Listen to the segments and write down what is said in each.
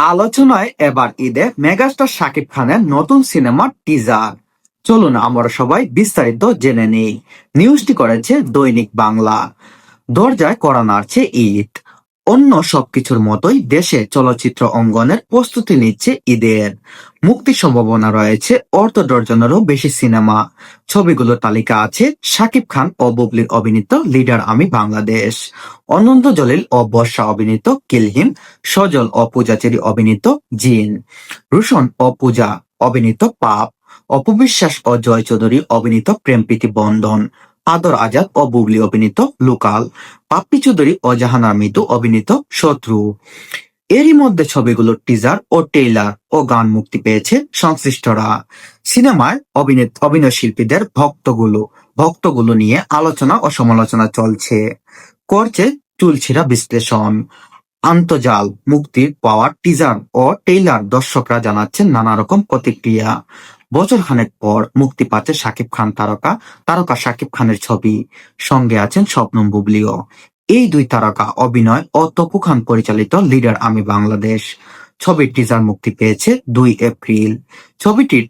আলোচনায় এবার ঈদে মেগাস্টার শাকিব খানের নতুন সিনেমার টিজার। চলুন আমরা সবাই বিস্তারিত জেনে নেই। নিউজটি করেছে দৈনিক বাংলা। দরজায় কড়া নাড়ছে ঈদ। অন্য সবকিছুর মতোই দেশে চলচ্চিত্র অঙ্গনের প্রস্তুতি নিচ্ছে ঈদের। মুক্তির সম্ভাবনা রয়েছে ডজনেরও বেশি সিনেমা। ছবিগুলোর তালিকা আছে শাকিব খান ও বুবলির অভিনীত লিডার আমি বাংলাদেশ, অনন্ত জলিল ও বর্ষা অভিনীত কিলহিম, সজল ও পূজা চেরি অভিনীত জিন, রুশন ও পূজা অভিনীত পাপ, অপবিশ্বাস ও জয় চৌধুরী অভিনীত প্রেম প্রীতি বন্ধন, আদর আজাদ ও বুবলি অভিনীত লোকাল, পাপ্পি চৌধুরী ও জাহানারা মিতু অভিনীত শত্রু। এরই মধ্যে ছবিগুলোর টিজার ও ট্রেইলার ও গান মুক্তি পেয়েছে সংশ্লিষ্টরা। সিনেমায় অভিনয় শিল্পীদের ভক্তগুলো নিয়ে আলোচনা ও সমালোচনা চলছে, করছে চুলছেরা বিশ্লেষণ। আন্তজাল মুক্তির পাওয়া টিজার ও ট্রেইলার দর্শকরা জানাচ্ছেন নানা রকম প্রতিক্রিয়া। বছরখানেক পর মুক্তি পাচ্ছে শাকিব খান তারকা শাকিব খানের ছবি। সঙ্গে আছেন শবনম বুবলিও। এই দুই তারকা অভিনয় ও তপু খান পরিচালিত লিডার আমি বাংলাদেশ ছবির টিজার মুক্তি পেয়েছে 2 এপ্রিল। ছবিটির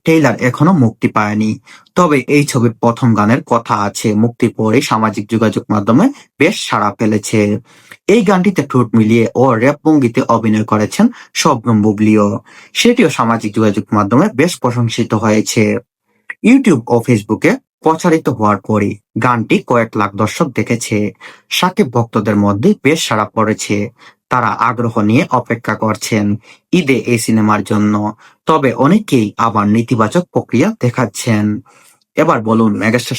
ট্রেইলার এখনো মুক্তি পায়নি। তবে এই ছবির প্রথম গানের কথা আছে মুক্তির পরে সামাজিক যোগাযোগ মাধ্যমে বেশ সাড়া ফেলেছে। এই গানটিতে ঠোঁট মিলিয়ে ও র‍্যাপ ভঙ্গিতে অভিনয় করেছেন শবনম বুবলিও। সেটিও সামাজিক যোগাযোগ মাধ্যমে বেশ প্রশংসিত হয়েছে। ইউটিউব ও ফেসবুকে প্রচারিত হওয়ার পরে গানটি কয়েক লাখ দর্শক দেখেছে। সাকিব ভক্তদের মধ্যে বেশ সাড়া পড়েছে। তারা আগ্রহ নিয়ে অপেক্ষা করছেন ঈদে এই সিনেমার জন্য। তবে অনেকেই আবার নেতিবাচক প্রক্রিয়া দেখাচ্ছেন। এবার বলুন মেগাস্টার